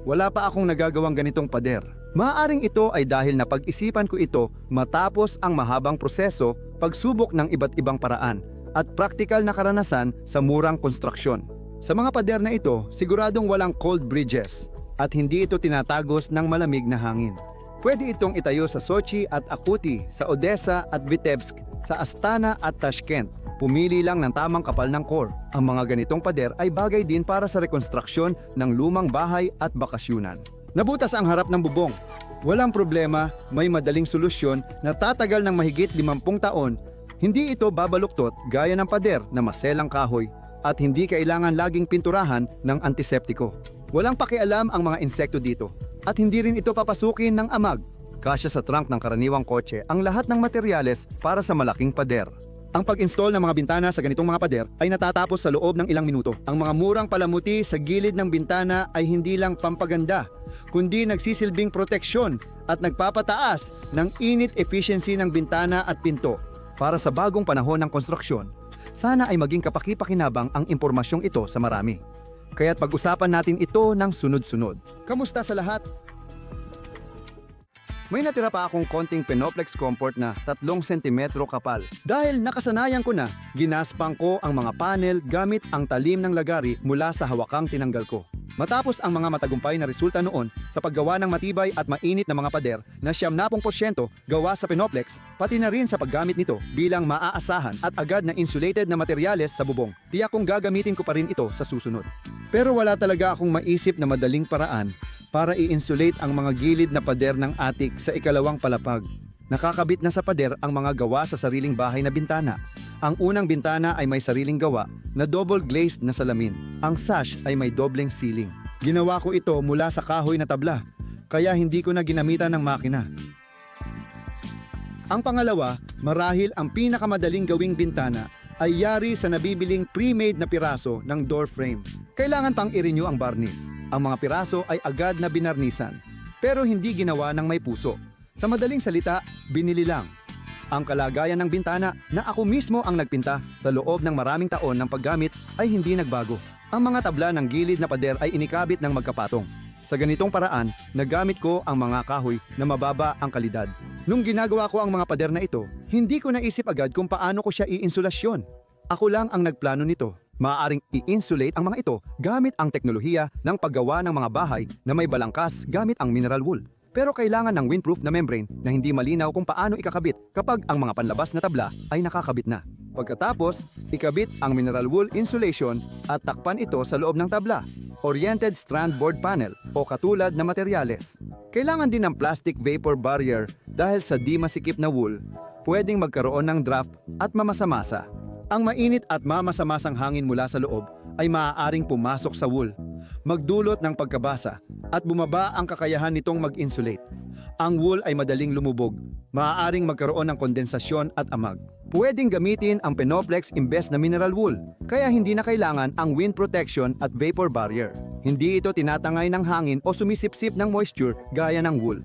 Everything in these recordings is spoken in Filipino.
Wala pa akong nagagawang ganitong pader. Maaaring ito ay dahil napag-isipan ko ito matapos ang mahabang proseso, pagsubok ng iba't ibang paraan, at praktikal na karanasan sa murang konstruksyon. Sa mga pader na ito, siguradong walang cold bridges at hindi ito tinatagos ng malamig na hangin. Pwede itong itayo sa Sochi at Akuti, sa Odessa at Vitebsk, sa Astana at Tashkent. Pumili lang ng tamang kapal ng core. Ang mga ganitong pader ay bagay din para sa rekonstruksyon ng lumang bahay at bakasyunan. Nabutas ang harap ng bubong. Walang problema, may madaling solusyon na tatagal ng mahigit 50 taon. Hindi ito babaluktot gaya ng pader na maselang kahoy at hindi kailangan laging pinturahan ng antiseptiko. Walang pakialam ang mga insekto dito at hindi rin ito papasukin ng amag. Kasya sa trunk ng karaniwang kotse ang lahat ng materyales para sa malaking pader. Ang pag-install ng mga bintana sa ganitong mga pader ay natatapos sa loob ng ilang minuto. Ang mga murang palamuti sa gilid ng bintana ay hindi lang pampaganda, kundi nagsisilbing proteksyon at nagpapataas ng init efficiency ng bintana at pinto. Para sa bagong panahon ng konstruksyon, sana ay maging kapaki-pakinabang ang impormasyong ito sa marami. Kaya't pag-usapan natin ito ng sunod-sunod. Kamusta sa lahat? May natira pa akong konting Penoplex comfort na 3 sentimetro kapal. Dahil nakasanayan ko na, ginaspang ko ang mga panel gamit ang talim ng lagari mula sa hawakang tinanggal ko. Matapos ang mga matagumpay na resulta noon sa paggawa ng matibay at mainit na mga pader na 70% gawa sa Penoplex, pati na rin sa paggamit nito bilang maaasahan at agad na insulated na materyales sa bubong, tiyak kong gagamitin ko pa rin ito sa susunod. Pero wala talaga akong maisip na madaling paraan para i-insulate ang mga gilid na pader ng attic sa ikalawang palapag. Nakakabit na sa pader ang mga gawa sa sariling bahay na bintana. Ang unang bintana ay may sariling gawa na double glazed na salamin. Ang sash ay may dobleng ceiling. Ginawa ko ito mula sa kahoy na tabla, kaya hindi ko na ginamitan ng makina. Ang pangalawa, marahil ang pinakamadaling gawing bintana ay yari sa nabibiling pre-made na piraso ng door frame. Kailangan pang i-renew ang varnish. Ang mga piraso ay agad na binarnisan, pero hindi ginawa ng may puso. Sa madaling salita, binili lang. Ang kalagayan ng bintana na ako mismo ang nagpinta sa loob ng maraming taon ng paggamit ay hindi nagbago. Ang mga tabla ng gilid na pader ay inikabit ng magkapatong. Sa ganitong paraan, nagamit ko ang mga kahoy na mababa ang kalidad. Nung ginagawa ko ang mga pader na ito, hindi ko naisip agad kung paano ko siya i-insulasyon. Ako lang ang nagplano nito. Maaaring i-insulate ang mga ito gamit ang teknolohiya ng paggawa ng mga bahay na may balangkas gamit ang mineral wool. Pero kailangan ng windproof na membrane na hindi malinaw kung paano ikakabit kapag ang mga panlabas na tabla ay nakakabit na. Pagkatapos, ikabit ang mineral wool insulation at takpan ito sa loob ng tabla. Oriented strand board panel o katulad na materyales. Kailangan din ng plastic vapor barrier dahil sa di masikip na wool, pwedeng magkaroon ng draft at mamasa-masa. Ang mainit at mamasamasang hangin mula sa loob ay maaaring pumasok sa wool, magdulot ng pagkabasa at bumaba ang kakayahan nitong mag-insulate. Ang wool ay madaling lumubog, maaaring magkaroon ng kondensasyon at amag. Pwedeng gamitin ang Penoplex imbes na mineral wool, kaya hindi na kailangan ang wind protection at vapor barrier. Hindi ito tinatangay ng hangin o sumisipsip ng moisture gaya ng wool.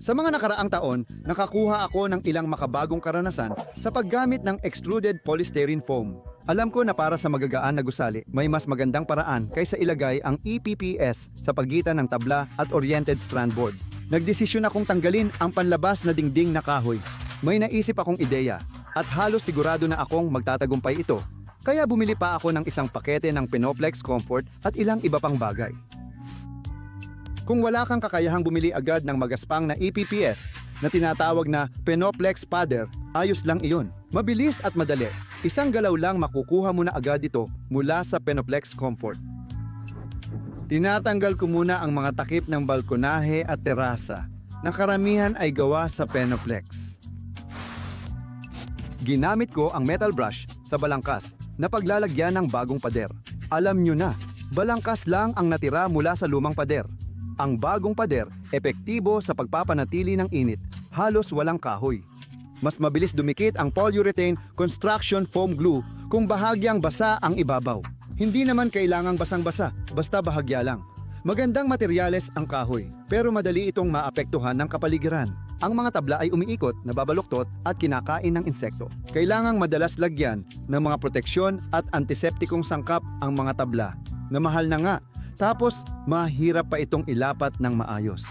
Sa mga nakaraang taon, nakakuha ako ng ilang makabagong karanasan sa paggamit ng extruded polystyrene foam. Alam ko na para sa magagaan na gusali, may mas magandang paraan kaysa ilagay ang EPPS sa pagitan ng tabla at oriented strand board. Nagdesisyon akong tanggalin ang panlabas na dingding na kahoy. May naisip akong ideya at halos sigurado na akong magtatagumpay ito. Kaya bumili pa ako ng isang pakete ng Penoplex Comfort at ilang iba pang bagay. Kung wala kang kakayahang bumili agad ng magaspang na EPPS na tinatawag na Penoplex Pader, ayos lang iyon. Mabilis at madali. Isang galaw lang makukuha mo na agad ito mula sa Penoplex Comfort. Tinatanggal ko muna ang mga takip ng balkonahe at terasa na karamihan ay gawa sa Penoplex. Ginamit ko ang metal brush sa balangkas na paglalagyan ng bagong pader. Alam nyo na, balangkas lang ang natira mula sa lumang pader. Ang bagong pader, epektibo sa pagpapanatili ng init, halos walang kahoy. Mas mabilis dumikit ang polyurethane construction foam glue kung bahagyang basa ang ibabaw. Hindi naman kailangang basang-basa, basta bahagya lang. Magandang materyales ang kahoy, pero madali itong maapektuhan ng kapaligiran. Ang mga tabla ay umiikot, nababaluktot at kinakain ng insekto. Kailangang madalas lagyan ng mga proteksyon at antiseptikong sangkap ang mga tabla. na mahal na nga. Tapos, mahirap pa itong ilapat ng maayos.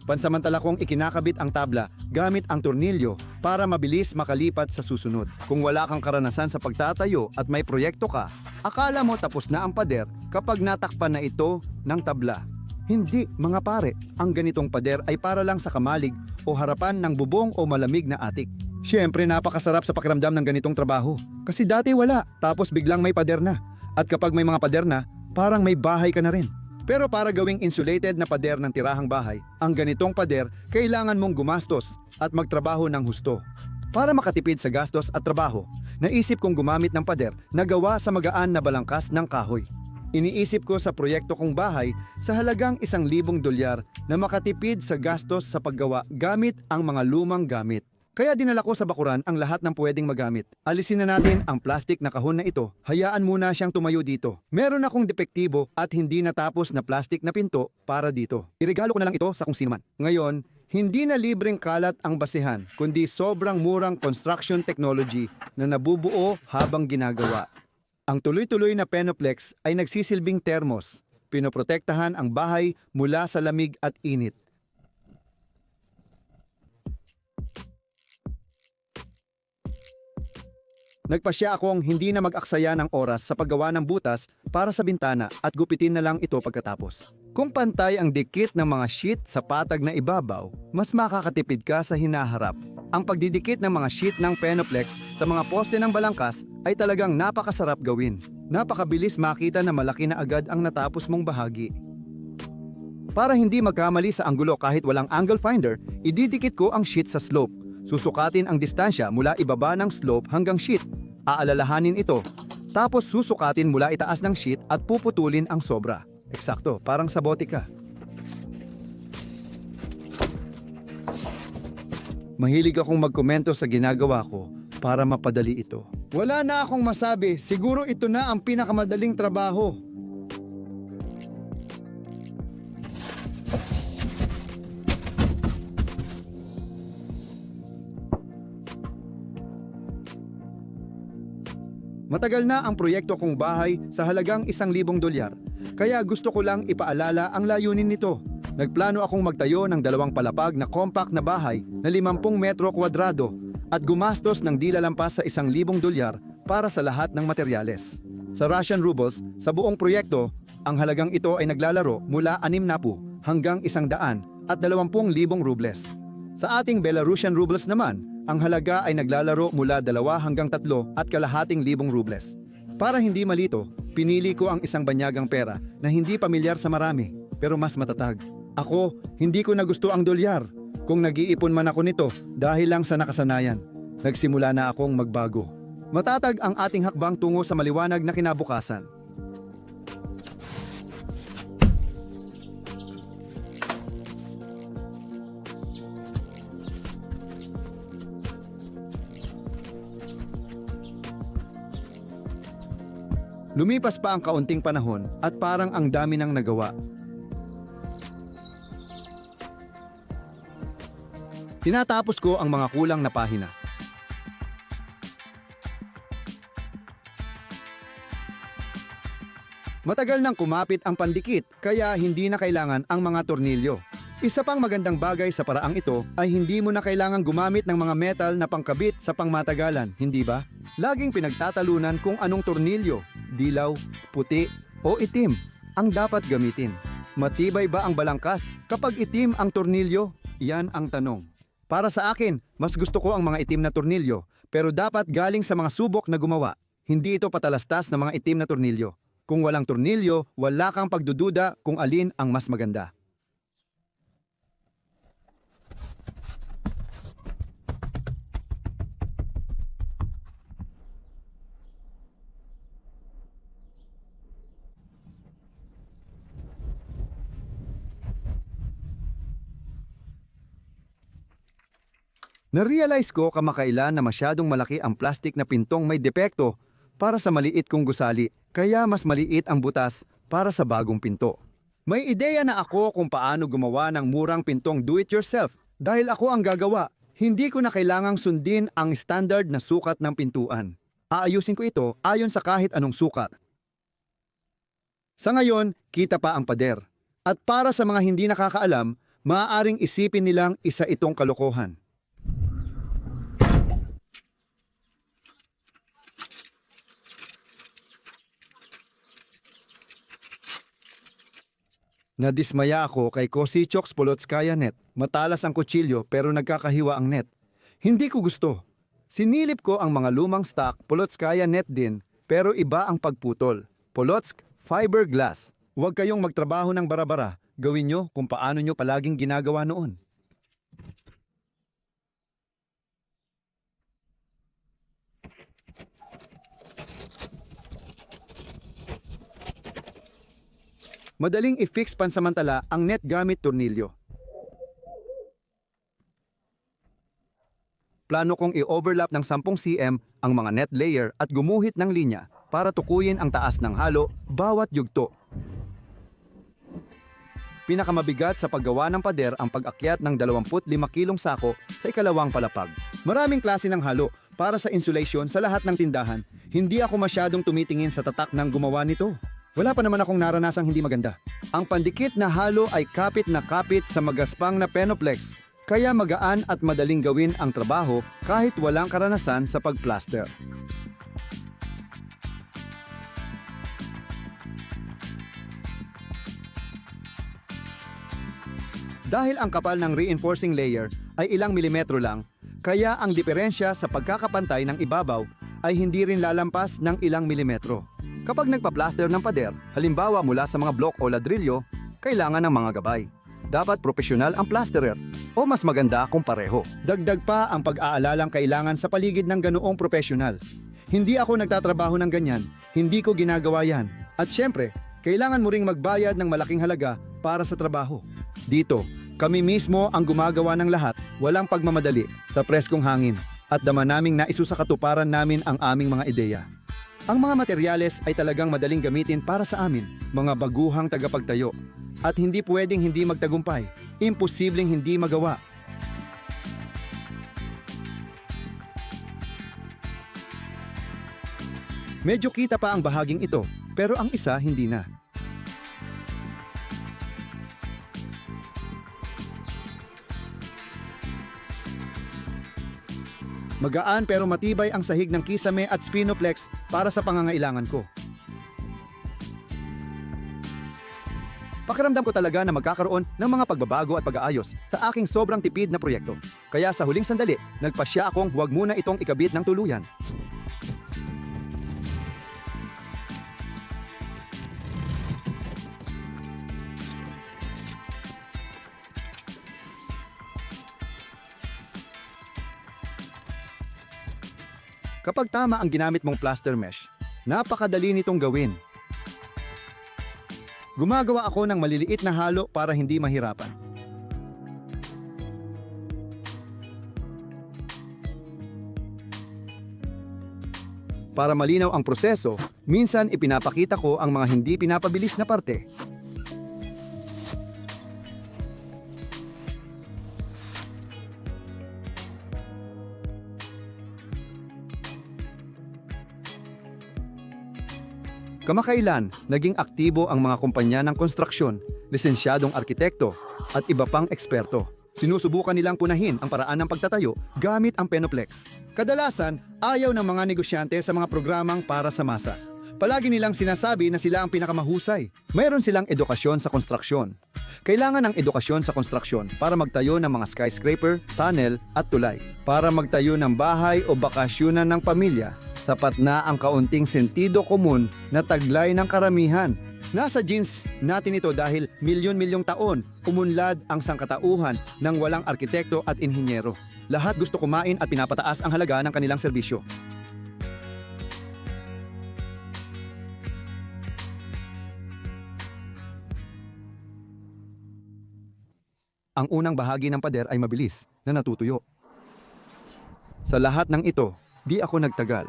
Pansamantala kong ikinakabit ang tabla gamit ang tornilyo para mabilis makalipat sa susunod. Kung wala kang karanasan sa pagtatayo at may proyekto ka, akala mo tapos na ang pader kapag natakpan na ito ng tabla. Hindi, mga pare, ang ganitong pader ay para lang sa kamalig o harapan ng bubong o malamig na atik. Siyempre, napakasarap sa pakiramdam ng ganitong trabaho. Kasi dati wala, tapos biglang may pader na. At kapag may mga pader na, parang may bahay ka na rin. Pero para gawing insulated na pader ng tirahang bahay, ang ganitong pader kailangan mong gumastos at magtrabaho ng husto. Para makatipid sa gastos at trabaho, naisip kong gumamit ng pader na gawa sa magaan na balangkas ng kahoy. Iniisip ko sa proyekto kong bahay sa halagang $1,000 na makatipid sa gastos sa paggawa gamit ang mga lumang gamit. Kaya dinala ko sa bakuran ang lahat ng pwedeng magamit. Alisin na natin ang plastic na kahon na ito. Hayaan muna siyang tumayo dito. Meron akong depektibo at hindi natapos na plastic na pinto para dito. Iregalo ko na lang ito sa kung sino man. Ngayon, hindi na libreng kalat ang basehan, kundi sobrang murang construction technology na nabubuo habang ginagawa. Ang tuloy-tuloy na Penoplex ay nagsisilbing termos. Pinoprotektahan ang bahay mula sa lamig at init. Nagpasya akong hindi na mag-aksaya ng oras sa paggawa ng butas para sa bintana at gupitin na lang ito pagkatapos. Kung pantay ang dikit ng mga sheet sa patag na ibabaw, mas makakatipid ka sa hinaharap. Ang pagdidikit ng mga sheet ng Penoplex sa mga poste ng balangkas ay talagang napakasarap gawin. Napakabilis makita na malaki na agad ang natapos mong bahagi. Para hindi magkamali sa anggulo kahit walang angle finder, ididikit ko ang sheet sa slope. Susukatin ang distansya mula ibaba ng slope hanggang sheet. Aalalahanin ito. Tapos susukatin mula itaas ng sheet at puputulin ang sobra. Eksakto, parang sa botika. Mahilig akong magkomento sa ginagawa ko para mapadali ito. Wala na akong masabi, siguro ito na ang pinakamadaling trabaho. Matagal na ang proyekto kong bahay sa halagang $1,000. Kaya gusto ko lang ipaalala ang layunin nito. Nagplano akong magtayo ng 2 palapag na compact na bahay na 50 metro kwadrado at gumastos ng di lalampas sa $1,000 para sa lahat ng materyales. Sa Russian rubles, sa buong proyekto, ang halagang ito ay naglalaro mula 60 hanggang 100 at 20,000 rubles. Sa ating Belarusian rubles naman, ang halaga ay naglalaro mula 2 hanggang 3 at kalahating libong rubles. Para hindi malito, pinili ko ang isang banyagang pera na hindi pamilyar sa marami, pero mas matatag. Ako, hindi ko na gusto ang dolyar. Kung nag-iipon man ako nito dahil lang sa nakasanayan, nagsimula na akong magbago. Matatag ang ating hakbang tungo sa maliwanag na kinabukasan. Lumipas pa ang kaunting panahon at parang ang dami nang nagawa. Tinatapos ko ang mga kulang na pahina. Matagal nang kumapit ang pandikit kaya hindi na kailangan ang mga tornilyo. Isa pang magandang bagay sa paraang ito ay hindi mo na kailangan gumamit ng mga metal na pangkabit sa pangmatagalan, hindi ba? Laging pinagtatalunan kung anong tornilyo, dilaw, puti o itim ang dapat gamitin. Matibay ba ang balangkas kapag itim ang tornilyo? Yan ang tanong. Para sa akin, mas gusto ko ang mga itim na tornilyo, pero dapat galing sa mga subok na gumawa. Hindi ito patalastas ng mga itim na tornilyo. Kung walang tornilyo, wala kang pagdududa kung alin ang mas maganda. Na-realize ko kamakailan na masyadong malaki ang plastic na pintong may depekto para sa maliit kong gusali, kaya mas maliit ang butas para sa bagong pinto. May ideya na ako kung paano gumawa ng murang pintong do-it-yourself dahil ako ang gagawa. Hindi ko na kailangang sundin ang standard na sukat ng pintuan. Aayusin ko ito ayon sa kahit anong sukat. Sa ngayon, kita pa ang pader. At para sa mga hindi nakakaalam, maaaring isipin nilang isa itong kalokohan. Nadismaya ako kay Kosichok's Polotskaya net. Matalas ang kutsilyo pero nagkakahiwa ang net. Hindi ko gusto. Sinilip ko ang mga lumang stock Polotskaya net din pero iba ang pagputol. Polotsk fiberglass. Huwag kayong magtrabaho ng bara-bara. Gawin nyo kung paano nyo palaging ginagawa noon. Madaling i-fix pansamantala ang net gamit tornilyo. Plano kong i-overlap ng 10 cm ang mga net layer at gumuhit ng linya para tukuyin ang taas ng halo bawat yugto. Pinakamabigat sa paggawa ng pader ang pag-akyat ng 25 kilong sako sa ikalawang palapag. Maraming klase ng halo para sa insulation sa lahat ng tindahan. Hindi ako masyadong tumitingin sa tatak ng gumawa nito. Wala pa naman akong naranasang hindi maganda. Ang pandikit na halo ay kapit na kapit sa magaspang na Penoplex, kaya magaan at madaling gawin ang trabaho kahit walang karanasan sa pagplaster. Dahil ang kapal ng reinforcing layer ay ilang milimetro lang, kaya ang diferensya sa pagkakapantay ng ibabaw ay hindi rin lalampas ng ilang milimetro. Kapag nagpa-plaster ng pader, halimbawa mula sa mga blok o ladrilyo, kailangan ng mga gabay. Dapat profesional ang plasterer o mas maganda kung pareho. Dagdag pa ang pag-aalalang kailangan sa paligid ng ganoong profesional. Hindi ako nagtatrabaho ng ganyan, hindi ko ginagawa yan. At syempre, kailangan mo ring magbayad ng malaking halaga para sa trabaho. Dito, kami mismo ang gumagawa ng lahat, walang pagmamadali, sa preskong hangin. At dama naming naisusakatuparan namin ang aming mga ideya. Ang mga materyales ay talagang madaling gamitin para sa amin, mga baguhang tagapagtayo. At hindi pwedeng hindi magtagumpay, imposibleng hindi magawa. Medyo kita pa ang bahaging ito, pero ang isa hindi na. Magaan pero matibay ang sahig ng kisame at Spinoplex para sa pangangailangan ko. Pakiramdam ko talaga na magkakaroon ng mga pagbabago at pag-aayos sa aking sobrang tipid na proyekto. Kaya sa huling sandali, nagpasya akong huwag muna itong ikabit ng tuluyan. Kapag tama ang ginamit mong plaster mesh, napakadali nitong gawin. Gumagawa ako ng maliliit na halo para hindi mahirapan. Para malinaw ang proseso, minsan ipinapakita ko ang mga hindi pinapabilis na parte. Kamakailan, naging aktibo ang mga kumpanya ng konstruksyon, lisensyadong arkitekto, at iba pang eksperto. Sinusubukan nilang punahin ang paraan ng pagtatayo gamit ang Penoplex. Kadalasan, ayaw ng mga negosyante sa mga programang para sa masa. Palagi nilang sinasabi na sila ang pinakamahusay. Mayroon silang edukasyon sa konstruksyon. Kailangan ng edukasyon sa konstruksyon para magtayo ng mga skyscraper, tunnel at tulay. Para magtayo ng bahay o bakasyonan ng pamilya, sapat na ang kaunting sentido komun na taglay ng karamihan. Nasa genes natin ito dahil milyon-milyong taon umunlad ang sangkatauhan ng walang arkitekto at inhinyero. Lahat gusto kumain at pinapataas ang halaga ng kanilang serbisyo. Ang unang bahagi ng pader ay mabilis na natutuyo. Sa lahat ng ito, di ako nagtagal.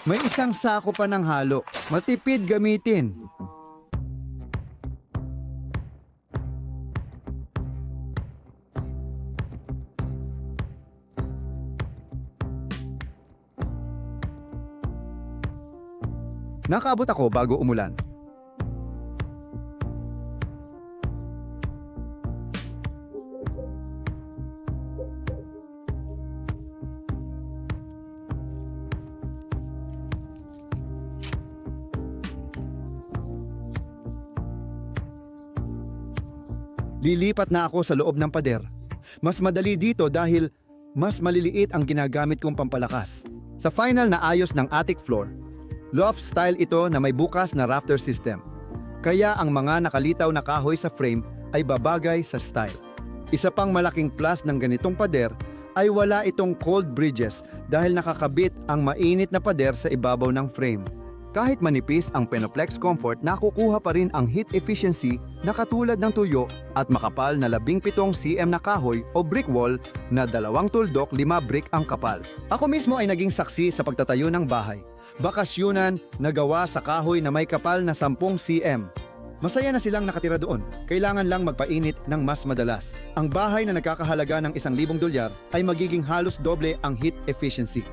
May isang sako pa ng halo. Matipid gamitin. Nakaabot ako bago umulan. Lilipat na ako sa loob ng pader. Mas madali dito dahil mas maliliit ang ginagamit kong pampalakas. Sa final na ayos ng attic floor, loft style ito na may bukas na rafter system. Kaya ang mga nakalitaw na kahoy sa frame ay babagay sa style. Isa pang malaking plus ng ganitong pader ay wala itong cold bridges dahil nakakabit ang mainit na pader sa ibabaw ng frame. Kahit manipis ang Penoplex Comfort, nakukuha pa rin ang heat efficiency na katulad ng tuyo at makapal na 17 cm na kahoy o brick wall na 2 tuldok 5 brick ang kapal. Ako mismo ay naging saksi sa pagtatayo ng bahay. Bakasyunan na gawa sa kahoy na may kapal na 10 cm. Masaya na silang nakatira doon. Kailangan lang magpainit ng mas madalas. Ang bahay na nagkakahalaga ng $1,000 ay magiging halos doble ang heat efficiency.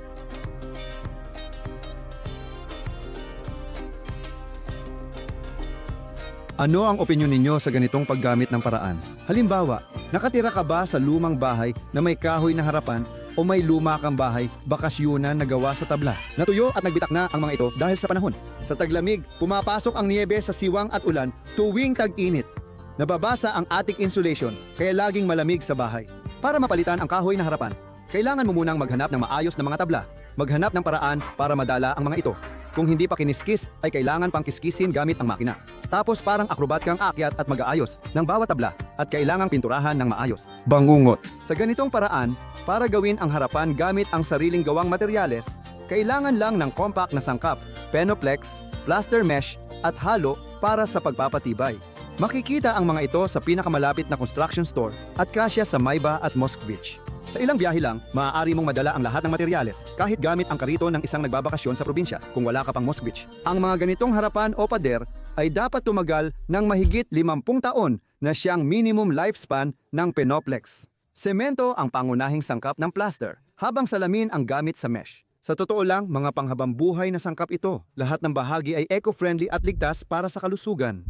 Ano ang opinyon ninyo sa ganitong paggamit ng paraan? Halimbawa, nakatira ka ba sa lumang bahay na may kahoy na harapan o may luma kang bahay, bakasyunan na gawa sa tabla? Natuyo at nagbitak na ang mga ito dahil sa panahon. Sa taglamig, pumapasok ang niyebe sa siwang at ulan tuwing tag-init. Nababasa ang attic insulation kaya laging malamig sa bahay. Para mapalitan ang kahoy na harapan, kailangan mo munang maghanap ng maayos na mga tabla. Maghanap ng paraan para madala ang mga ito. Kung hindi pa kiniskis, ay kailangan pang kiskisin gamit ang makina. Tapos parang akrobat kang akyat at mag-aayos ng bawat tabla at kailangang pinturahan ng maayos. Bangungot. Sa ganitong paraan, para gawin ang harapan gamit ang sariling gawang materyales, kailangan lang ng compact na sangkap, Penoplex, plaster mesh at halo para sa pagpapatibay. Makikita ang mga ito sa pinakamalapit na construction store at kasya sa Mayba at Moskvich. Sa ilang biyahe lang, maaari mong madala ang lahat ng materyales kahit gamit ang karito ng isang nagbabakasyon sa probinsya kung wala ka pang Moskvich. Ang mga ganitong harapan o pader ay dapat tumagal ng mahigit 50 taon na siyang minimum lifespan ng Penoplex. Semento ang pangunahing sangkap ng plaster, habang salamin ang gamit sa mesh. Sa totoo lang, mga panghabang buhay na sangkap ito. Lahat ng bahagi ay eco-friendly at ligtas para sa kalusugan.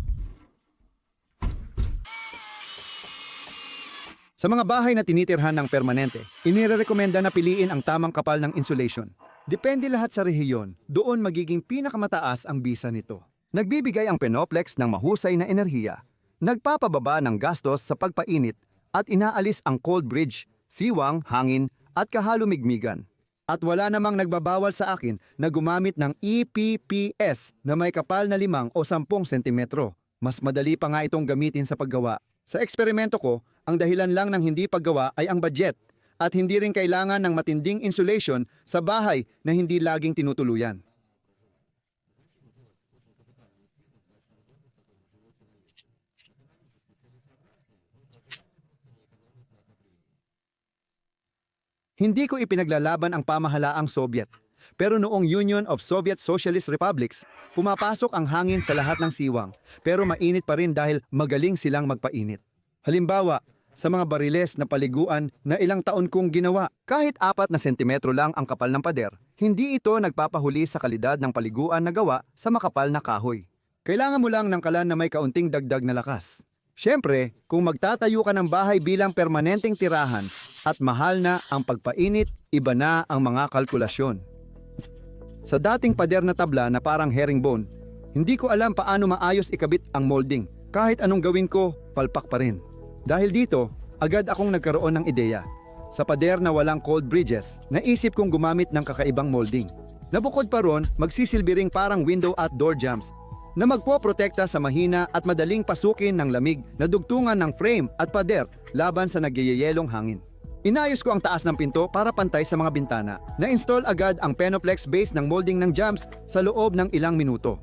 Sa mga bahay na tinitirhan ng permanente, inirekomenda na piliin ang tamang kapal ng insulation. Depende lahat sa rehiyon, doon magiging pinakamataas ang bisa nito. Nagbibigay ang Penoplex ng mahusay na enerhiya, nagpapababa ng gastos sa pagpainit at inaalis ang cold bridge, siwang, hangin at kahalumigmigan. At wala namang nagbabawal sa akin na gumamit ng EPPS na may kapal na 5 o 10 sentimetro. Mas madali pa nga itong gamitin sa paggawa. Sa eksperimento ko, ang dahilan lang ng hindi paggawa ay ang budget at hindi rin kailangan ng matinding insulation sa bahay na hindi laging tinutuluyan. Hindi ko ipinaglalaban ang pamahalaang Soviet, pero noong Union of Soviet Socialist Republics, pumapasok ang hangin sa lahat ng siwang, pero mainit pa rin dahil magaling silang magpainit. Halimbawa, sa mga bariles na paliguan na ilang taon kong ginawa, kahit 4 na sentimetro lang ang kapal ng pader, hindi ito nagpapahuli sa kalidad ng paliguan na gawa sa makapal na kahoy. Kailangan mo lang ng kalan na may kaunting dagdag na lakas. Siyempre, kung magtatayo ka ng bahay bilang permanenteng tirahan at mahal na ang pagpainit, iba na ang mga kalkulasyon. Sa dating pader na tabla na parang herringbone, hindi ko alam paano maayos ikabit ang molding. Kahit anong gawin ko, palpak pa rin. Dahil dito, agad akong nagkaroon ng ideya. Sa pader na walang cold bridges, naisip kong gumamit ng kakaibang molding. Nabukod pa ron, magsisilbi ring parang window at door jambs na magpoprotekta sa mahina at madaling pasukin ng lamig na dugtungan ng frame at pader laban sa nagyayelong hangin. Inayos ko ang taas ng pinto para pantay sa mga bintana. Na-install agad ang Penoplex base ng molding ng jambs sa loob ng ilang minuto.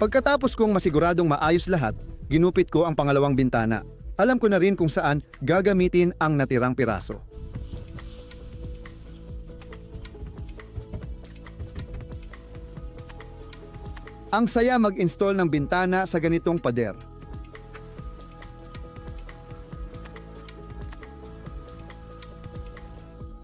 Pagkatapos kong masiguradong maayos lahat, ginupit ko ang pangalawang bintana. Alam ko na rin kung saan gagamitin ang natirang piraso. Ang saya mag-install ng bintana sa ganitong pader.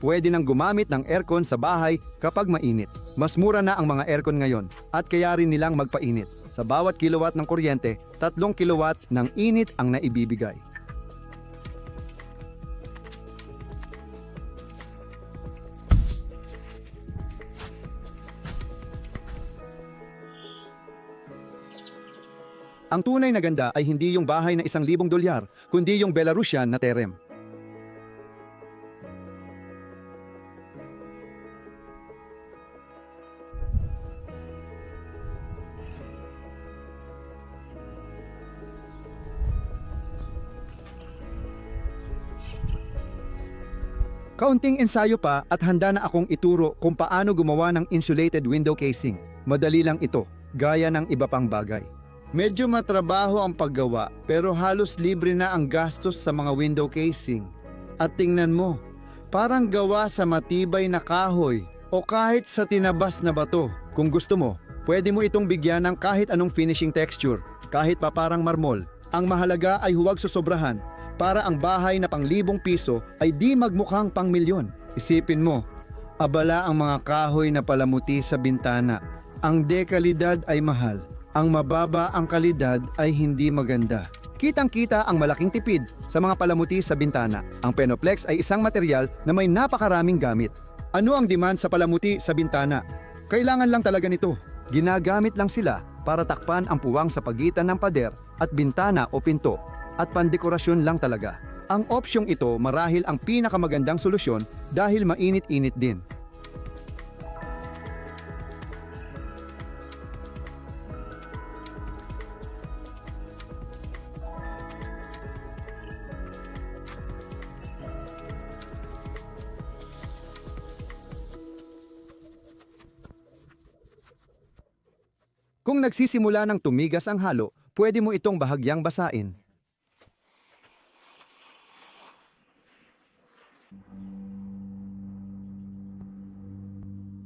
Pwede nang gumamit ng aircon sa bahay kapag mainit. Mas mura na ang mga aircon ngayon at kaya rin nilang magpainit. Sa bawat kilowatt ng kuryente, 3 kilowatt ng init ang naibibigay. Ang tunay na ganda ay hindi yung bahay na $1,000, kundi yung Belarusian na terem. Kaunting ensayo pa at handa na akong ituro kung paano gumawa ng insulated window casing. Madali lang ito, gaya ng iba pang bagay. Medyo matrabaho ang paggawa pero halos libre na ang gastos sa mga window casing. At tingnan mo, parang gawa sa matibay na kahoy o kahit sa tinabas na bato. Kung gusto mo, pwede mo itong bigyan ng kahit anong finishing texture, kahit pa parang marmol. Ang mahalaga ay huwag sosobrahan para ang bahay na pang-1,000 piso ay di magmukhang pang-1,000,000. Isipin mo, abala ang mga kahoy na palamuti sa bintana. Ang dekalidad ay mahal. Ang mababa ang kalidad ay hindi maganda. Kitang-kita ang malaking tipid sa mga palamuti sa bintana. Ang Penoplex ay isang material na may napakaraming gamit. Ano ang demand sa palamuti sa bintana? Kailangan lang talaga nito. Ginagamit lang sila para takpan ang puwang sa pagitan ng pader at bintana o pinto. At pandekorasyon lang talaga. Ang opsyong ito marahil ang pinakamagandang solusyon dahil mainit-init din. Kung nagsisimula ng tumigas ang halo, pwede mo itong bahagyang basain.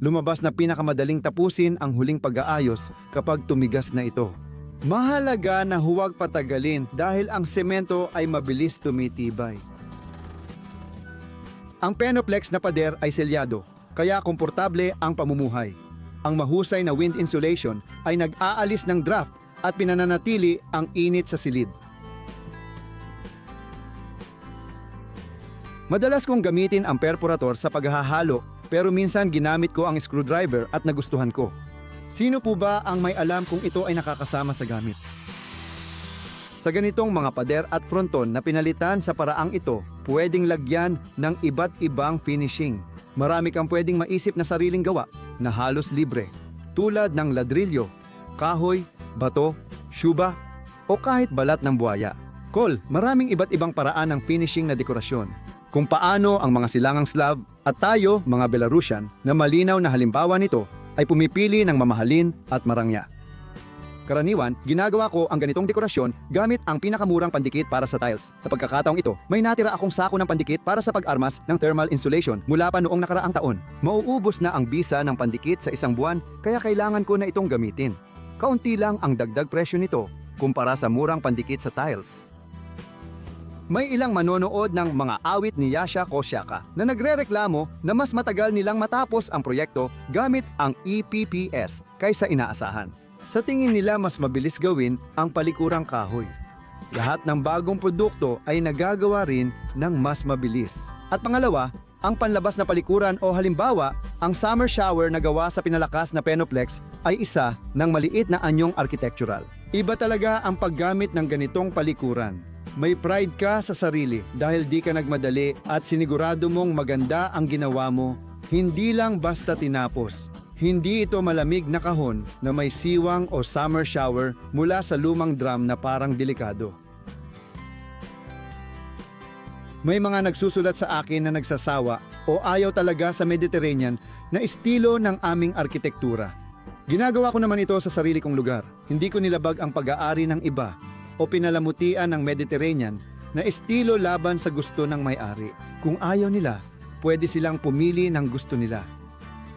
Lumabas na pinakamadaling tapusin ang huling pag-aayos kapag tumigas na ito. Mahalaga na huwag patagalin dahil ang semento ay mabilis tumitibay. Ang Penoplex na pader ay selyado, kaya komportable ang pamumuhay. Ang mahusay na wind insulation ay nag-aalis ng draft at pinananatili ang init sa silid. Madalas kong gamitin ang perforator sa paghahalo pero minsan ginamit ko ang screwdriver at nagustuhan ko. Sino po ba ang may alam kung ito ay nakakasama sa gamit? Sa ganitong mga pader at fronton na pinalitan sa paraang ito, pwedeng lagyan ng iba't ibang finishing. Marami kang pwedeng maisip na sariling gawa na halos libre, tulad ng ladrilyo, kahoy, bato, syuba, o kahit balat ng buhaya. Maraming iba't ibang paraan ng finishing na dekorasyon. Kung paano ang mga silangang Slav at tayo, mga Belarusian, na malinaw na halimbawa nito ay pumipili ng mamahalin at marangya. Karaniwan, ginagawa ko ang ganitong dekorasyon gamit ang pinakamurang pandikit para sa tiles. Sa pagkakataong ito, may natira akong sako ng pandikit para sa pag-armas ng thermal insulation mula pa noong nakaraang taon. Mauubos na ang bisa ng pandikit sa isang buwan kaya kailangan ko na itong gamitin. Kaunti lang ang dagdag presyo nito kumpara sa murang pandikit sa tiles. May ilang manonood ng mga awit ni Yasha Kosyaka na nagrereklamo na mas matagal nilang matapos ang proyekto gamit ang EPPS kaysa inaasahan. Sa tingin nila mas mabilis gawin ang palikurang kahoy. Lahat ng bagong produkto ay nagagawa rin ng mas mabilis. At pangalawa, ang panlabas na palikuran o halimbawa, ang summer shower na gawa sa pinalakas na Penoplex ay isa ng maliit na anyong architectural. Iba talaga ang paggamit ng ganitong palikuran. May pride ka sa sarili dahil di ka nagmadali at sinigurado mong maganda ang ginawa mo. Hindi lang basta tinapos. Hindi ito malamig na kahon na may siwang o summer shower mula sa lumang drum na parang delikado. May mga nagsusulat sa akin na nagsasawa o ayaw talaga sa Mediterranean na estilo ng aming arkitektura. Ginagawa ko naman ito sa sarili kong lugar. Hindi ko nilabag ang pag-aari ng iba o pinalamutian ng Mediterranean na estilo laban sa gusto ng may-ari. Kung ayaw nila, pwede silang pumili ng gusto nila.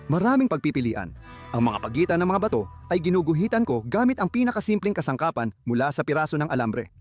Maraming pagpipilian. Ang mga pagitan ng mga bato ay ginuguhitan ko gamit ang pinakasimpleng kasangkapan mula sa piraso ng alambre.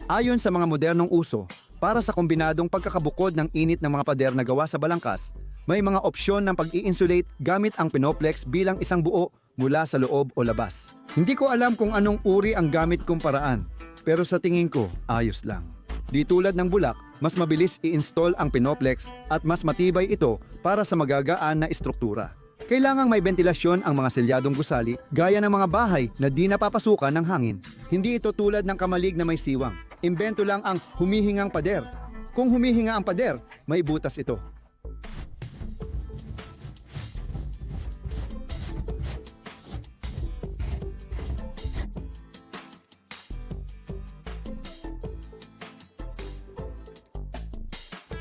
Ayon sa mga modernong uso, para sa kombinadong pagkakabukod ng init ng mga pader na gawa sa balangkas, may mga opsyon ng pag-i-insulate gamit ang Penoplex bilang isang buo mula sa loob o labas. Hindi ko alam kung anong uri ang gamit kong paraan, pero sa tingin ko, ayos lang. Di tulad ng bulak, mas mabilis i-install ang Pinoplex at mas matibay ito para sa magagaan na istruktura. Kailangang may ventilasyon ang mga selyadong gusali gaya ng mga bahay na di napapasukan ng hangin. Hindi ito tulad ng kamalig na may siwang. Imbento lang ang humihingang pader. Kung humihinga ang pader, may butas ito.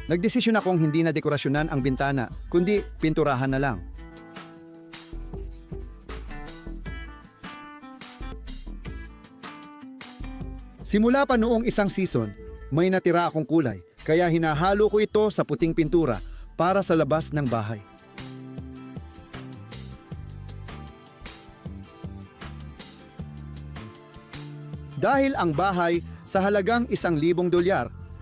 Nagdesisyon akong hindi na dekorasyonan ang bintana, kundi pinturahan na lang. Simula pa noong isang season, may natira akong kulay, kaya hinahalo ko ito sa puting pintura para sa labas ng bahay. Dahil ang bahay sa halagang $1,000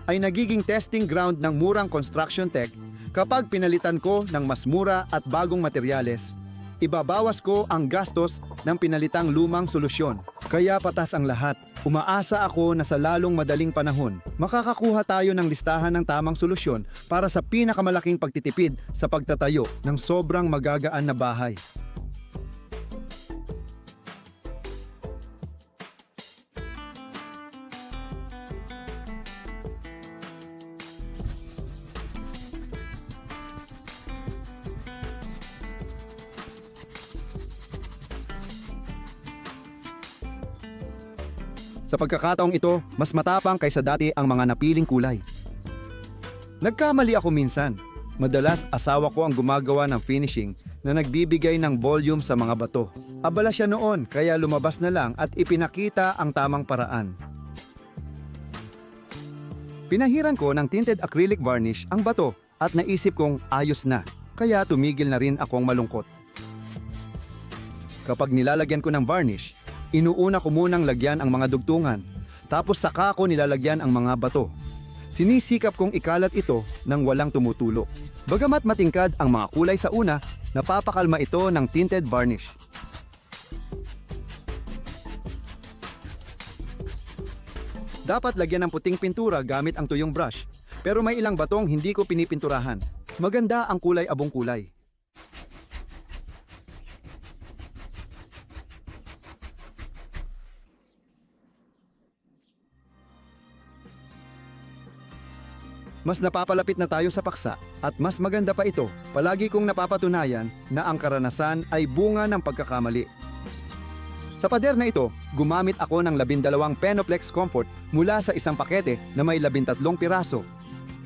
ay nagiging testing ground ng murang construction tech, kapag pinalitan ko ng mas mura at bagong materyales, ibabawas ko ang gastos ng pinalitang lumang solusyon. Kaya patas ang lahat. Umaasa ako na sa lalong madaling panahon, makakakuha tayo ng listahan ng tamang solusyon para sa pinakamalaking pagtitipid sa pagtatayo ng sobrang magagaan na bahay. Sa pagkakataong ito, mas matapang kaysa dati ang mga napiling kulay. Nagkamali ako minsan. Madalas asawa ko ang gumagawa ng finishing na nagbibigay ng volume sa mga bato. Abala siya noon kaya lumabas na lang at ipinakita ang tamang paraan. Pinahiran ko ng tinted acrylic varnish ang bato at naisip kong ayos na, kaya tumigil na rin akong malungkot. Kapag nilalagyan ko ng varnish, inuuna ko munang lagyan ang mga dugtungan, tapos saka ko nilalagyan ang mga bato. Sinisikap kong ikalat ito nang walang tumutulo. Bagamat matingkad ang mga kulay sa una, napapakalma ito ng tinted varnish. Dapat lagyan ng puting pintura gamit ang tuyong brush, pero may ilang batong hindi ko pinipinturahan. Maganda ang kulay abong kulay. Mas napapalapit na tayo sa paksa at mas maganda pa ito. Palagi kong napapatunayan na ang karanasan ay bunga ng pagkakamali. Sa pader na ito, gumamit ako ng 12 Penoplex Comfort mula sa isang pakete na may 13 piraso.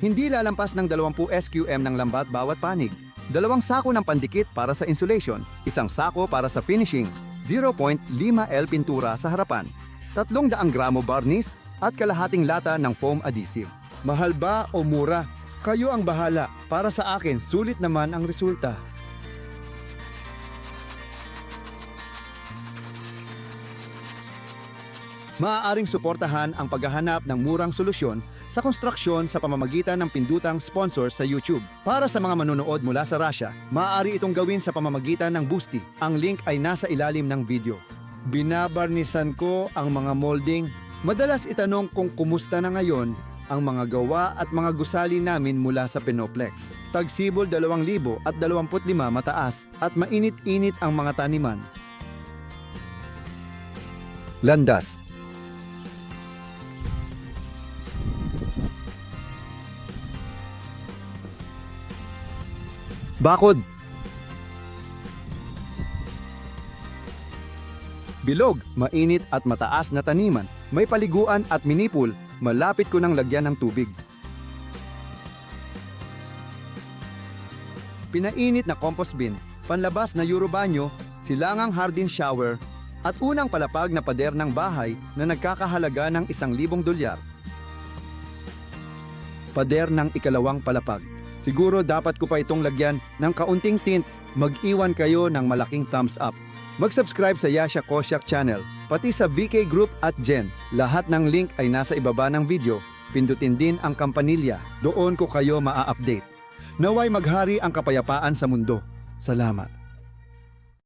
Hindi lalampas ng 20 SQM ng lambat bawat panig. 2 sako ng pandikit para sa insulation, 1 sako para sa finishing, 0.5 L pintura sa harapan, 300 gramo varnish at kalahating lata ng foam adhesive. Mahal ba o mura? Kayo ang bahala. Para sa akin, sulit naman ang resulta. Maaaring suportahan ang paghahanap ng murang solusyon sa konstruksyon sa pamamagitan ng pindutang sponsor sa YouTube. Para sa mga manonood mula sa Russia, maaari itong gawin sa pamamagitan ng Boosty. Ang link ay nasa ilalim ng video. Binabarnisan ko ang mga molding. Madalas itanong kung kumusta na ngayon ang mga gawa at mga gusali namin mula sa Pinoplex. Tagsibol 2,025 mataas at mainit-init ang mga taniman. Landas. Bakod. Bilog, mainit at mataas na taniman. May paliguan at minipul. Malapit ko nang lagyan ng tubig. Pinainit na compost bin, panlabas na Eurobanyo, silangang hardin shower, at unang palapag na pader ng bahay na nagkakahalaga ng $1,000. Pader ng ikalawang palapag. Siguro dapat ko pa itong lagyan ng kaunting tint. Mag-iwan kayo ng malaking thumbs up. Mag-subscribe sa Yasha Kosiak channel, pati sa VK Group at Jen. Lahat ng link ay nasa ibaba ng video. Pindutin din ang kampanilya. Doon ko kayo maa-update. Naway maghari ang kapayapaan sa mundo. Salamat.